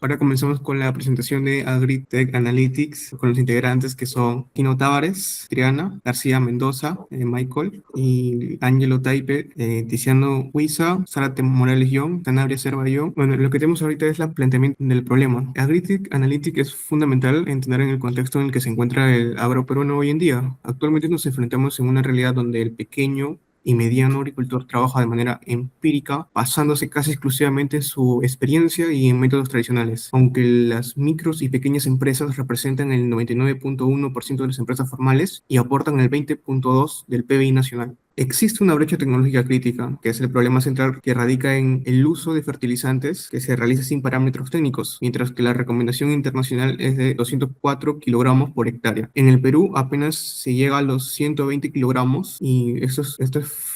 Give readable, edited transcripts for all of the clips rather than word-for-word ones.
Ahora comenzamos con la presentación de Agritech Analytics con los integrantes que son Kino Tavares, Triana, García Mendoza, Michael y Angelo Taipe, Tiziano Huiza, Zárate Morales Young, Sanabria Serva Young. Bueno, lo que tenemos ahorita es el planteamiento del problema. Agritech Analytics es fundamental entender en el contexto en el que se encuentra el agroperuano hoy en día. Actualmente nos enfrentamos en una realidad donde el pequeño y mediano agricultor trabaja de manera empírica, basándose casi exclusivamente en su experiencia y en métodos tradicionales. Aunque las micros y pequeñas empresas representan el 99.1% de las empresas formales y aportan el 20.2% del PBI nacional. Existe una brecha tecnológica crítica, que es el problema central que radica en el uso de fertilizantes que se realiza sin parámetros técnicos, mientras que la recomendación internacional es de 204 kilogramos por hectárea. En el Perú apenas se llega a los 120 kilogramos y esto es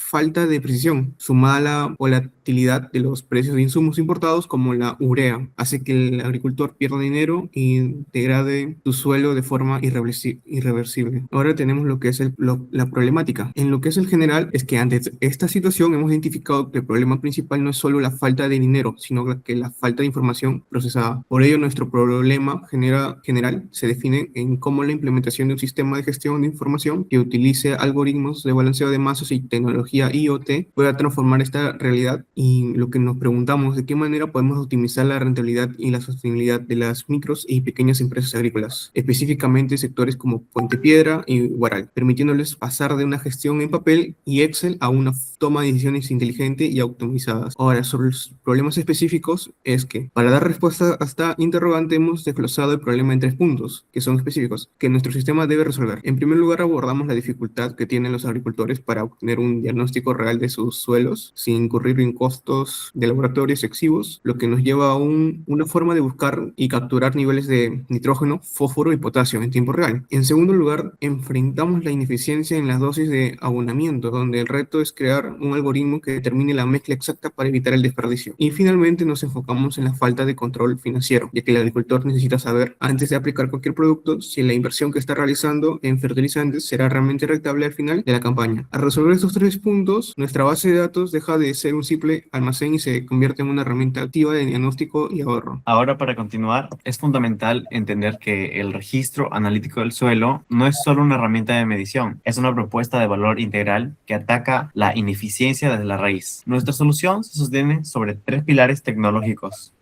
falta de precisión, sumada a la volatilidad de los precios de insumos importados como la urea, hace que el agricultor pierda dinero y degrade su suelo de forma irreversible. Ahora tenemos lo que es la problemática. En lo que es el general, es que ante esta situación hemos identificado que el problema principal no es solo la falta de dinero, sino que la falta de información procesada. Por ello, nuestro problema general se define en cómo la implementación de un sistema de gestión de información que utilice algoritmos de balanceo de masas y tecnología IoT pueda transformar esta realidad, y lo que nos preguntamos de qué manera podemos optimizar la rentabilidad y la sostenibilidad de las micros y pequeñas empresas agrícolas, específicamente sectores como Puente Piedra y Huaral, permitiéndoles pasar de una gestión en papel y Excel a una toma de decisiones inteligente y automatizadas. Ahora, sobre los problemas específicos, es que para dar respuesta a esta interrogante hemos desglosado el problema en tres puntos, que son específicos, que nuestro sistema debe resolver. En primer lugar, abordamos la dificultad que tienen los agricultores para obtener un diagnóstico real de sus suelos sin incurrir en costos de laboratorio excesivos, lo que nos lleva a una forma de buscar y capturar niveles de nitrógeno, fósforo y potasio en tiempo real. En segundo lugar, enfrentamos la ineficiencia en las dosis de abonamiento, donde el reto es crear un algoritmo que determine la mezcla exacta para evitar el desperdicio. Y finalmente nos enfocamos en la falta de control financiero, ya que el agricultor necesita saber, antes de aplicar cualquier producto, si la inversión que está realizando en fertilizantes será realmente rentable al final de la campaña. Al resolver estos tres puntos, nuestra base de datos deja de ser un simple almacén y se convierte en una herramienta activa de diagnóstico y ahorro. Ahora, para continuar, es fundamental entender que el registro analítico del suelo no es solo una herramienta de medición, es una propuesta de valor integral que ataca la ineficiencia desde la raíz. Nuestra solución se sostiene sobre tres pilares tecnológicos.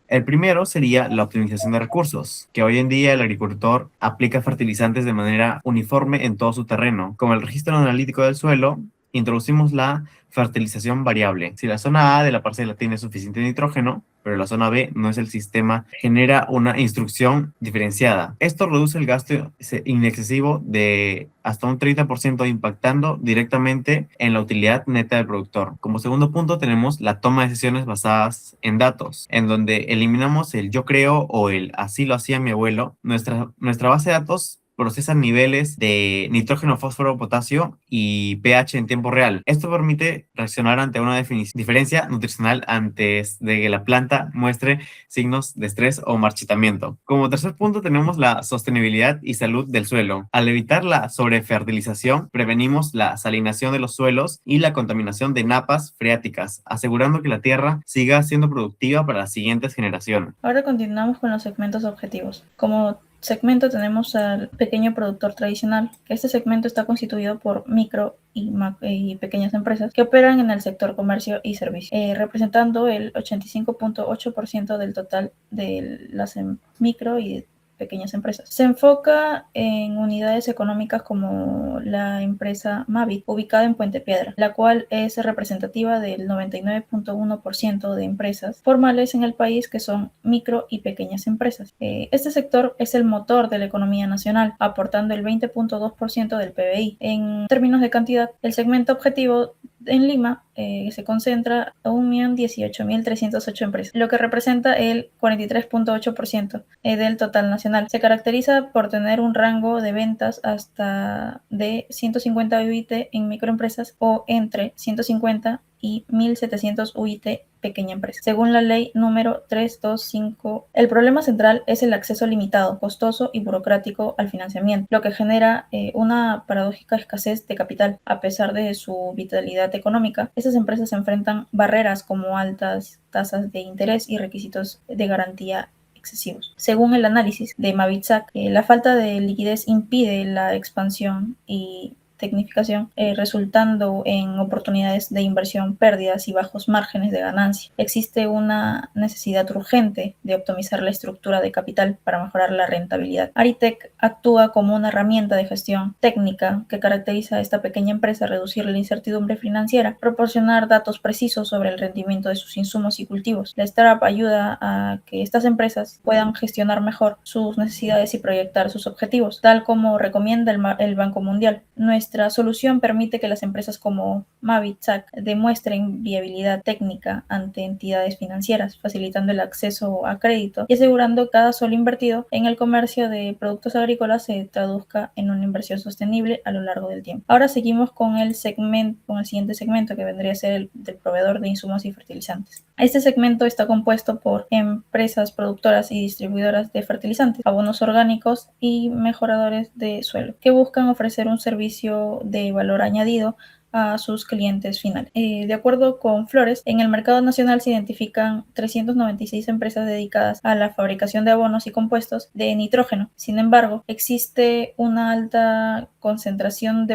El primero sería la optimización de recursos, que hoy en día el agricultor aplica fertilizantes de manera uniforme en todo su terreno. Con el registro analítico del suelo, introducimos la fertilización variable. Si la zona A de la parcela tiene suficiente nitrógeno, pero la zona B no es, el sistema genera una instrucción diferenciada. Esto reduce el gasto inexcesivo de hasta un 30%, impactando directamente en la utilidad neta del productor. Como segundo punto tenemos la toma de decisiones basadas en datos, en donde eliminamos el yo creo o el así lo hacía mi abuelo. Nuestra base de datos procesa niveles de nitrógeno, fósforo, potasio y pH en tiempo real. Esto permite reaccionar ante una diferencia nutricional antes de que la planta muestre signos de estrés o marchitamiento. Como tercer punto tenemos la sostenibilidad y salud del suelo. Al evitar la sobrefertilización, prevenimos la salinación de los suelos y la contaminación de napas freáticas, asegurando que la tierra siga siendo productiva para las siguientes generaciones. Ahora continuamos con los segmentos objetivos. Como segmento tenemos al pequeño productor tradicional. Este segmento está constituido por micro y pequeñas empresas que operan en el sector comercio y servicios, representando el 85.8% del total de las micro y pequeñas empresas. Se enfoca en unidades económicas como la empresa Mavic, ubicada en Puente Piedra, la cual es representativa del 99.1% de empresas formales en el país que son micro y pequeñas empresas. Este sector es el motor de la economía nacional, aportando el 20.2% del PBI. En términos de cantidad, el segmento objetivo en Lima se concentra a 1.018.308 empresas, lo que representa el 43.8% del total nacional. Se caracteriza por tener un rango de ventas hasta de 150 UIT en microempresas o entre 150 y 1.700 UIT pequeña empresa. Según la ley número 325, el problema central es el acceso limitado, costoso y burocrático al financiamiento, lo que genera una paradójica escasez de capital. A pesar de su vitalidad económica, estas empresas enfrentan barreras como altas tasas de interés y requisitos de garantía excesivos. Según el análisis de Mavitsak, la falta de liquidez impide la expansión y tecnificación, resultando en oportunidades de inversión, pérdidas y bajos márgenes de ganancia. Existe una necesidad urgente de optimizar la estructura de capital para mejorar la rentabilidad. Aritech actúa como una herramienta de gestión técnica que caracteriza a esta pequeña empresa, reducir la incertidumbre financiera, proporcionar datos precisos sobre el rendimiento de sus insumos y cultivos. La startup ayuda a que estas empresas puedan gestionar mejor sus necesidades y proyectar sus objetivos, tal como recomienda el Banco Mundial. Nuestra solución permite que las empresas como Mavitsak demuestren viabilidad técnica ante entidades financieras, facilitando el acceso a crédito y asegurando que cada sol invertido en el comercio de productos agrícolas se traduzca en una inversión sostenible a lo largo del tiempo. Ahora seguimos con el siguiente segmento, que vendría a ser el del proveedor de insumos y fertilizantes. Este segmento está compuesto por empresas productoras y distribuidoras de fertilizantes, abonos orgánicos y mejoradores de suelo, que buscan ofrecer un servicio de valor añadido a sus clientes finales. De acuerdo con Flores, en el mercado nacional se identifican 396 empresas dedicadas a la fabricación de abonos y compuestos de nitrógeno. Sin embargo, existe una alta concentración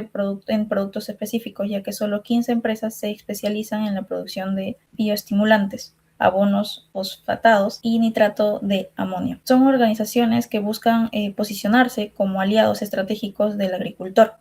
en productos específicos, ya que solo 15 empresas se especializan en la producción de bioestimulantes, abonos fosfatados y nitrato de amonio. Son organizaciones que buscan posicionarse como aliados estratégicos del agricultor,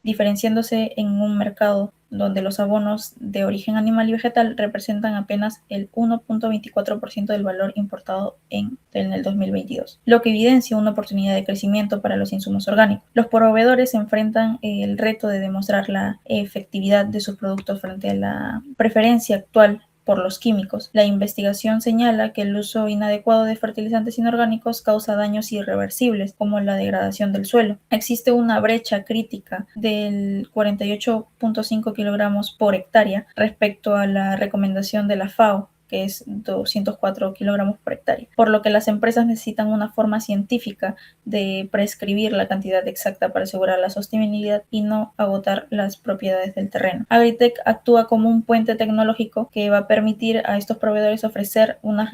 diferenciándose en un mercado donde los abonos de origen animal y vegetal representan apenas el 1.24% del valor importado en el 2022, lo que evidencia una oportunidad de crecimiento para los insumos orgánicos. Los proveedores enfrentan el reto de demostrar la efectividad de sus productos frente a la preferencia actual por los químicos. La investigación señala que el uso inadecuado de fertilizantes inorgánicos causa daños irreversibles, como la degradación del suelo. Existe una brecha crítica del 48.5 kilogramos por hectárea respecto a la recomendación de la FAO, que es 204 kilogramos por hectárea, por lo que las empresas necesitan una forma científica de prescribir la cantidad exacta para asegurar la sostenibilidad y no agotar las propiedades del terreno. Agritech actúa como un puente tecnológico que va a permitir a estos proveedores ofrecer unas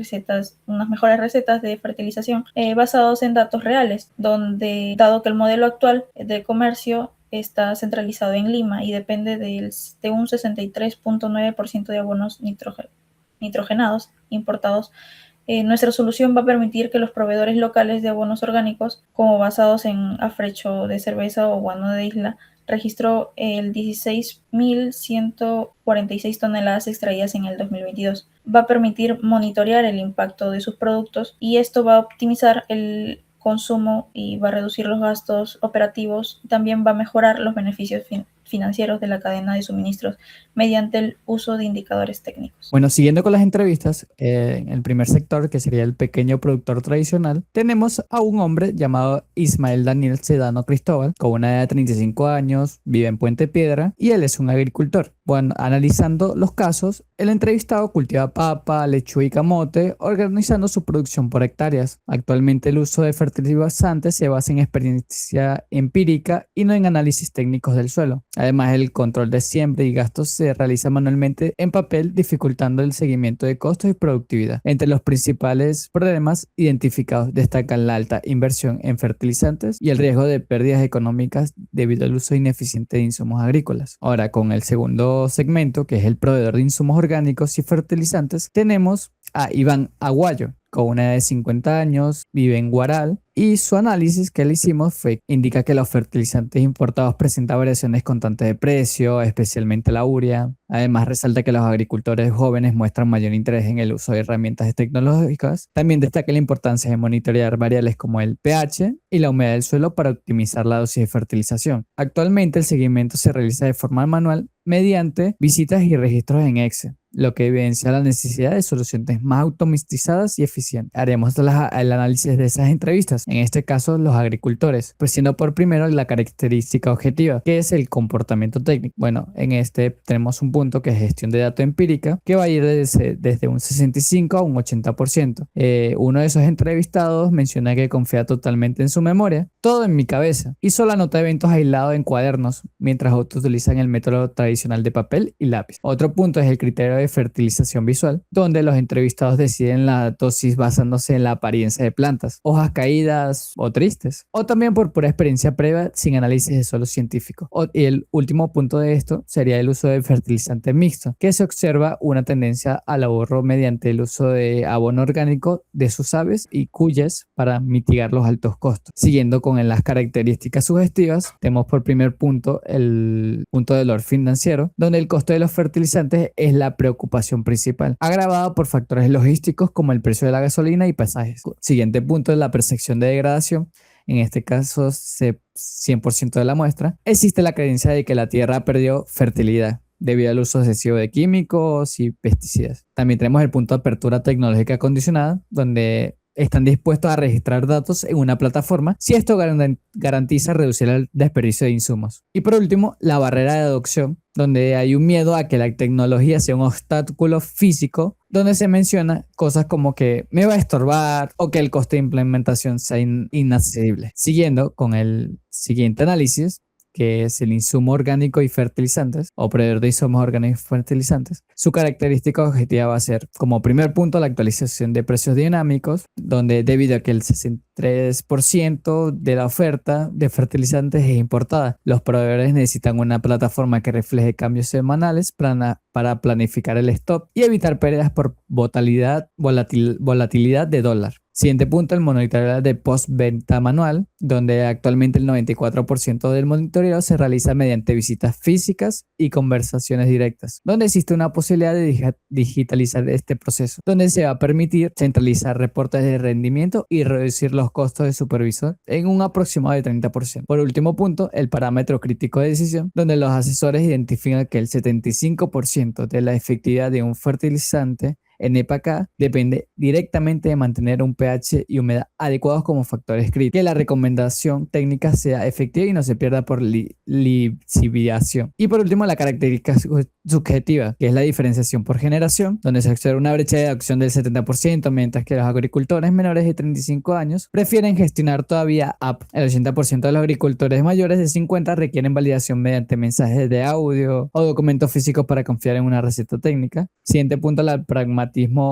mejores recetas de fertilización basados en datos reales, donde, dado que el modelo actual de comercio está centralizado en Lima y depende de un 63.9% de abonos nitrogenados importados, nuestra solución va a permitir que los proveedores locales de abonos orgánicos, como basados en afrecho de cerveza o guano de isla, registró el 16.146 toneladas extraídas en el 2022. Va a permitir monitorear el impacto de sus productos y esto va a optimizar el consumo y va a reducir los gastos operativos. También va a mejorar los beneficios financieros de la cadena de suministros mediante el uso de indicadores técnicos. Bueno, siguiendo con las entrevistas, en el primer sector, que sería el pequeño productor tradicional, tenemos a un hombre llamado Ismael Daniel Sedano Cristóbal, con una edad de 35 años, vive en Puente Piedra y él es un agricultor. Bueno, analizando los casos, el entrevistado cultiva papa, lechuga y camote, organizando su producción por hectáreas. Actualmente el uso de fertilizantes se basa en experiencia empírica y no en análisis técnicos del suelo. Además, el control de siembra y gastos se realiza manualmente en papel, dificultando el seguimiento de costos y productividad. Entre los principales problemas identificados destacan la alta inversión en fertilizantes y el riesgo de pérdidas económicas debido al uso ineficiente de insumos agrícolas. Ahora, con el segundo segmento, que es el proveedor de insumos orgánicos y fertilizantes, tenemos a Iván Aguayo, con una edad de 50 años, vive en Guaral y su análisis que le hicimos indica que los fertilizantes importados presentan variaciones constantes de precio, especialmente la urea. Además, resalta que los agricultores jóvenes muestran mayor interés en el uso de herramientas tecnológicas. También destaca la importancia de monitorear variables como el pH y la humedad del suelo para optimizar la dosis de fertilización. Actualmente, el seguimiento se realiza de forma manual mediante visitas y registros en Excel. lo que evidencia la necesidad de soluciones más automatizadas y eficientes. Haremos el análisis de esas entrevistas, en este caso los agricultores, pues siendo por primero la característica objetiva, que es el comportamiento técnico. Bueno, en este tenemos un punto que es gestión de datos empírica, que va a ir desde un 65 a un 80%. Uno de esos entrevistados menciona que confía totalmente en su memoria, todo en mi cabeza, y solo anota eventos aislados en cuadernos, mientras otros utilizan el método tradicional de papel y lápiz. Otro punto es el criterio de fertilización visual, donde los entrevistados deciden la dosis basándose en la apariencia de plantas, hojas caídas o tristes, o también por pura experiencia previa sin análisis de suelo científico. Y el último punto de esto sería el uso de fertilizante mixto, que se observa una tendencia al ahorro mediante el uso de abono orgánico de sus aves y cuyes para mitigar los altos costos. Siguiendo con las características sugestivas, tenemos por primer punto el punto del valor financiero, donde el costo de los fertilizantes es la preocupación principal, agravada por factores logísticos como el precio de la gasolina y pasajes. Siguiente punto es la percepción de degradación. En este caso, 100% de la muestra, existe la creencia de que la tierra perdió fertilidad debido al uso excesivo de químicos y pesticidas. También tenemos el punto de apertura tecnológica condicionada, donde están dispuestos a registrar datos en una plataforma si esto garantiza reducir el desperdicio de insumos. Y por último, la barrera de adopción, donde hay un miedo a que la tecnología sea un obstáculo físico, donde se menciona cosas como que me va a estorbar o que el coste de implementación sea inaccesible. Siguiendo con el siguiente análisis, que es el insumo orgánico y fertilizantes, o proveedor de insumos orgánicos y fertilizantes. Su característica objetiva va a ser, como primer punto, la actualización de precios dinámicos, donde debido a que el 63% de la oferta de fertilizantes es importada, los proveedores necesitan una plataforma que refleje cambios semanales para planificar el stock y evitar pérdidas por volatilidad de dólar. Siguiente punto, el monitoreo de postventa manual, donde actualmente el 94% del monitoreo se realiza mediante visitas físicas y conversaciones directas, donde existe una posibilidad de digitalizar este proceso, donde se va a permitir centralizar reportes de rendimiento y reducir los costos de supervisor en un aproximado de 30%. Por último punto, el parámetro crítico de decisión, donde los asesores identifican que el 75% de la efectividad de un fertilizante en EPA-K depende directamente de mantener un pH y humedad adecuados como factores críticos, que la recomendación técnica sea efectiva y no se pierda por lixiviación. Y por último, la característica subjetiva, que es la diferenciación por generación, donde se observa una brecha de adopción del 70%, mientras que los agricultores menores de 35 años prefieren gestionar todavía app. El 80% de los agricultores mayores de 50 requieren validación mediante mensajes de audio o documentos físicos para confiar en una receta técnica. Siguiente punto, la pragmatismo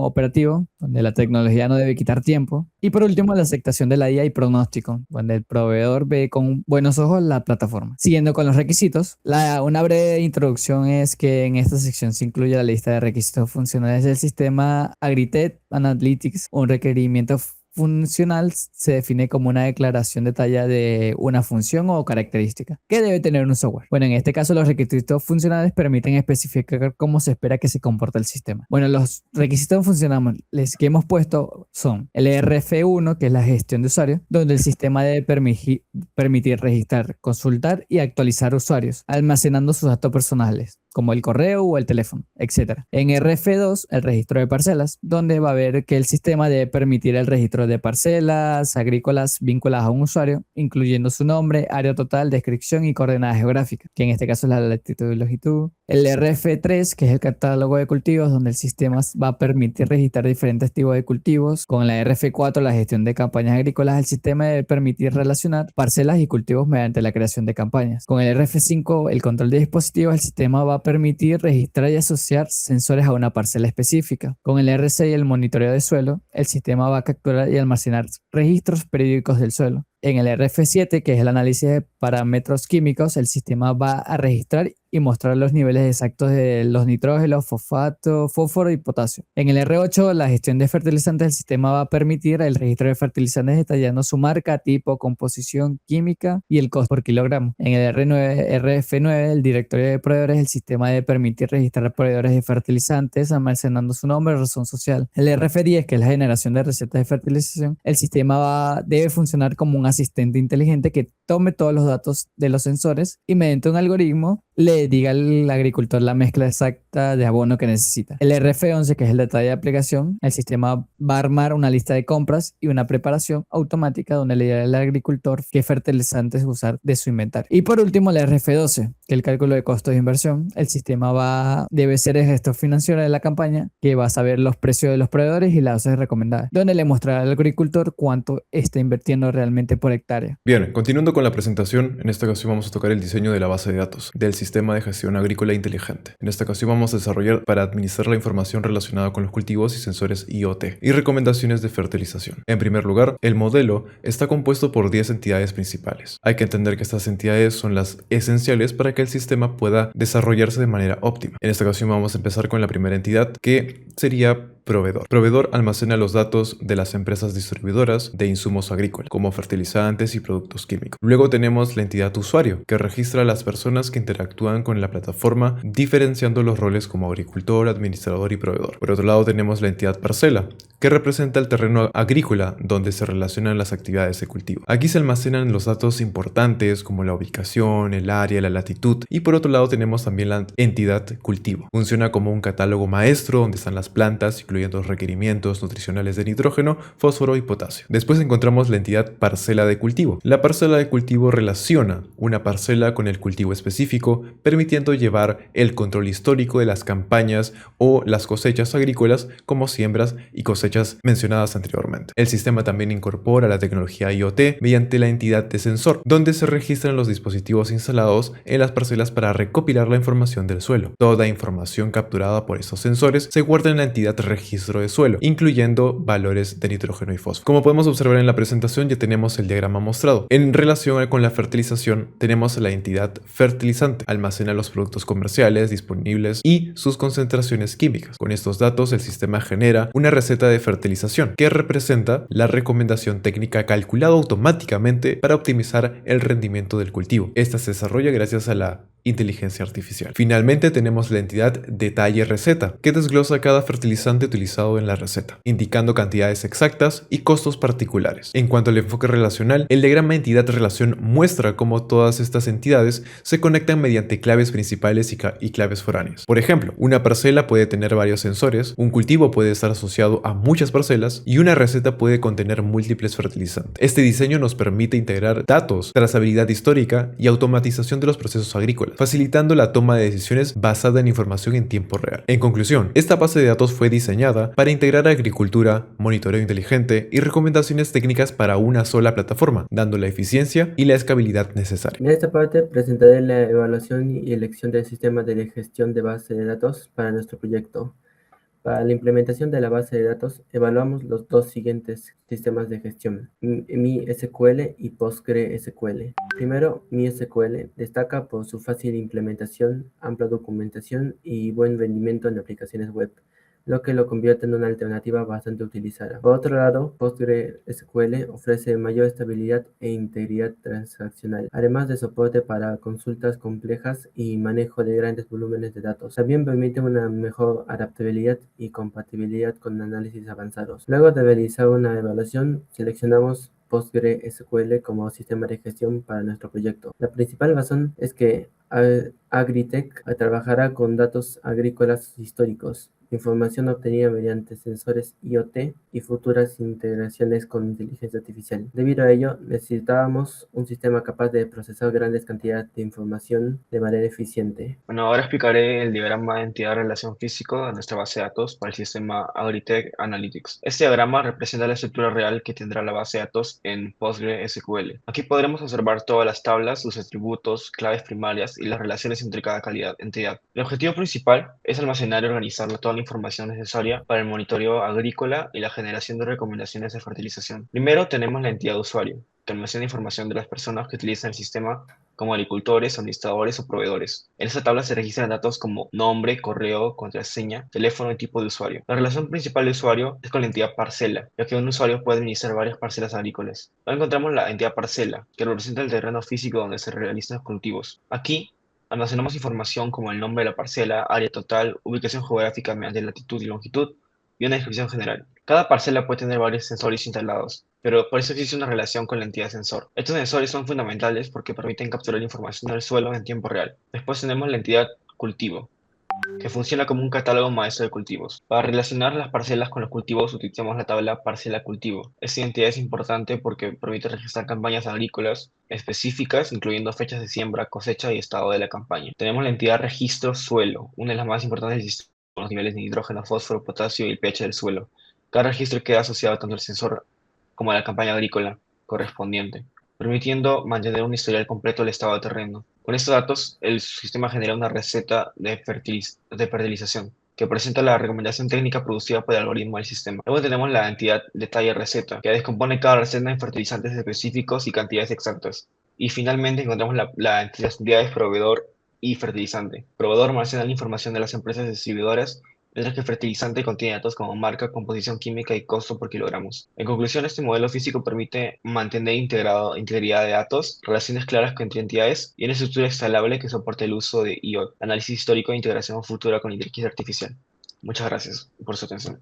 operativo, donde la tecnología no debe quitar tiempo. Y por último, la aceptación de la IA y pronóstico, donde el proveedor ve con buenos ojos la plataforma. Siguiendo con los requisitos, una breve introducción es que en esta sección se incluye la lista de requisitos funcionales del sistema Agritech Analytics. Un requerimiento funcional se define como una declaración detallada de una función o característica que debe tener un software. Bueno, en este caso los requisitos funcionales permiten especificar cómo se espera que se comporte el sistema. Bueno, los requisitos funcionales que hemos puesto son el RF1, que es la gestión de usuarios, donde el sistema debe permitir registrar, consultar y actualizar usuarios, almacenando sus datos personales, como el correo o el teléfono, etc. En RF2, el registro de parcelas, donde va a ver que el sistema debe permitir el registro de parcelas agrícolas vinculadas a un usuario, incluyendo su nombre, área total, descripción y coordenadas geográficas, que en este caso es la latitud y longitud. El RF3, que es el catálogo de cultivos, donde el sistema va a permitir registrar diferentes tipos de cultivos. Con la RF4, la gestión de campañas agrícolas, el sistema debe permitir relacionar parcelas y cultivos mediante la creación de campañas. Con el RF5, el control de dispositivos, el sistema va a permitir registrar y asociar sensores a una parcela específica. Con el R6, el monitoreo de suelo, el sistema va a capturar y almacenar registros periódicos del suelo. En el RF7, que es el análisis de parámetros químicos, el sistema va a registrar y mostrar los niveles exactos de los nitrógenos, fosfato, fósforo y potasio. En el R8, la gestión de fertilizantes, el sistema va a permitir el registro de fertilizantes detallando su marca, tipo, composición química y el costo por kilogramo. En el RF9, el directorio de proveedores, el sistema debe permitir registrar proveedores de fertilizantes almacenando su nombre y razón social. El RF10, que es la generación de recetas de fertilización, el sistema debe funcionar como un asistente inteligente que tome todos los datos de los sensores y mediante un algoritmo le diga al agricultor la mezcla exacta de abono que necesita. El RF11, que es el detalle de aplicación, el sistema va a armar una lista de compras y una preparación automática donde le dirá al agricultor qué fertilizantes usar de su inventario. Y por último, el RF12, que es el cálculo de costos de inversión. El sistema debe ser el gestor financiero de la campaña, que va a saber los precios de los proveedores y las dosis recomendadas, donde le mostrará al agricultor cuánto está invirtiendo realmente por hectárea. Bien, continuando con la presentación, en esta ocasión vamos a tocar el diseño de la base de datos del sistema de gestión agrícola inteligente. En esta ocasión vamos a desarrollar para administrar la información relacionada con los cultivos y sensores IoT y recomendaciones de fertilización. En primer lugar, el modelo está compuesto por 10 entidades principales. Hay que entender que estas entidades son las esenciales para que el sistema pueda desarrollarse de manera óptima. En esta ocasión vamos a empezar con la primera entidad, que sería proveedor. Proveedor almacena los datos de las empresas distribuidoras de insumos agrícolas, como fertilizantes y productos químicos. Luego tenemos la entidad usuario, que registra a las personas que interactúan con la plataforma, diferenciando los roles como agricultor, administrador y proveedor. Por otro lado tenemos la entidad parcela, que representa el terreno agrícola donde se relacionan las actividades de cultivo. Aquí se almacenan los datos importantes como la ubicación, el área, la latitud, y por otro lado tenemos también la entidad cultivo. Funciona como un catálogo maestro donde están las plantas, incluyendo los requerimientos nutricionales de nitrógeno, fósforo y potasio. Después encontramos la entidad parcela de cultivo. La parcela de cultivo relaciona una parcela con el cultivo específico, permitiendo llevar el control histórico de las campañas o las cosechas agrícolas como siembras y cosechas mencionadas anteriormente. El sistema también incorpora la tecnología IoT mediante la entidad de sensor, donde se registran los dispositivos instalados en las parcelas para recopilar la información del suelo. Toda información capturada por estos sensores se guarda en la entidad registro de suelo, incluyendo valores de nitrógeno y fósforo. Como podemos observar en la presentación, ya tenemos el diagrama mostrado. En relación con la fertilización, tenemos la entidad fertilizante. Almacena los productos comerciales disponibles y sus concentraciones químicas. Con estos datos, el sistema genera una receta de fertilización que representa la recomendación técnica calculada automáticamente para optimizar el rendimiento del cultivo. Esta se desarrolla gracias a la inteligencia artificial. Finalmente tenemos la entidad detalle receta, que desglosa cada fertilizante utilizado en la receta, indicando cantidades exactas y costos particulares. En cuanto al enfoque relacional, el diagrama entidad relación muestra cómo todas estas entidades se conectan mediante claves principales y claves foráneas. Por ejemplo, una parcela puede tener varios sensores, un cultivo puede estar asociado a muchas parcelas y una receta puede contener múltiples fertilizantes. Este diseño nos permite integrar datos, trazabilidad histórica y automatización de los procesos agrícolas, facilitando la toma de decisiones basada en información en tiempo real. En conclusión, esta base de datos fue diseñada para integrar agricultura, monitoreo inteligente y recomendaciones técnicas para una sola plataforma, dando la eficiencia y la escalabilidad necesaria. En esta parte presentaré la evaluación y elección del sistema de gestión de base de datos para nuestro proyecto. Para la implementación de la base de datos, evaluamos los dos siguientes sistemas de gestión, MySQL y PostgreSQL. Primero, MySQL destaca por su fácil implementación, amplia documentación y buen rendimiento en aplicaciones web, lo que lo convierte en una alternativa bastante utilizada. Por otro lado, PostgreSQL ofrece mayor estabilidad e integridad transaccional, además de soporte para consultas complejas y manejo de grandes volúmenes de datos. También permite una mejor adaptabilidad y compatibilidad con análisis avanzados. Luego de realizar una evaluación, seleccionamos PostgreSQL como sistema de gestión para nuestro proyecto. La principal razón es que Agritech trabajará con datos agrícolas históricos, información obtenida mediante sensores IoT y futuras integraciones con inteligencia artificial. Debido a ello, necesitábamos un sistema capaz de procesar grandes cantidades de información de manera eficiente. Bueno, ahora explicaré el diagrama de entidad-relación físico de nuestra base de datos para el sistema Agritech Analytics. Este diagrama representa la estructura real que tendrá la base de datos en PostgreSQL. Aquí podremos observar todas las tablas, sus atributos, claves primarias y las relaciones entre cada entidad. El objetivo principal es almacenar y organizar toda la información necesaria para el monitoreo agrícola y la generación de recomendaciones de fertilización. Primero tenemos la entidad usuario, que almacena información de las personas que utilizan el sistema como agricultores, administradores o proveedores. En esta tabla se registran datos como nombre, correo, contraseña, teléfono y tipo de usuario. La relación principal de usuario es con la entidad parcela, ya que un usuario puede administrar varias parcelas agrícolas. Luego encontramos la entidad parcela, que representa el terreno físico donde se realizan los cultivos. Aquí almacenamos información como el nombre de la parcela, área total, ubicación geográfica mediante latitud y longitud, y una descripción general. Cada parcela puede tener varios sensores instalados, pero por eso existe una relación con la entidad sensor. Estos sensores son fundamentales porque permiten capturar información del suelo en tiempo real. Después tenemos la entidad cultivo, que funciona como un catálogo maestro de cultivos. Para relacionar las parcelas con los cultivos utilizamos la tabla parcela cultivo. Esta identidad es importante porque permite registrar campañas agrícolas específicas, incluyendo fechas de siembra, cosecha y estado de la campaña. Tenemos la entidad registro suelo, una de las más importantes del sistema, con los niveles de nitrógeno, fósforo, potasio y el pH del suelo. Cada registro queda asociado tanto al sensor como a la campaña agrícola correspondiente, permitiendo mantener un historial completo del estado de terreno. Con estos datos, el sistema genera una receta de fertilización que presenta la recomendación técnica producida por el algoritmo del sistema. Luego tenemos la entidad detalle receta, que descompone cada receta en fertilizantes específicos y cantidades exactas. Y finalmente encontramos las entidades proveedor y fertilizante. Proveedor almacena la información de las empresas distribuidoras, mientras que el fertilizante contiene datos como marca, composición química y costo por kilogramos. En conclusión, este modelo físico permite mantener integridad de datos, relaciones claras entre entidades y una estructura escalable que soporte el uso de IoT, análisis histórico e integración futura con inteligencia artificial. Muchas gracias por su atención.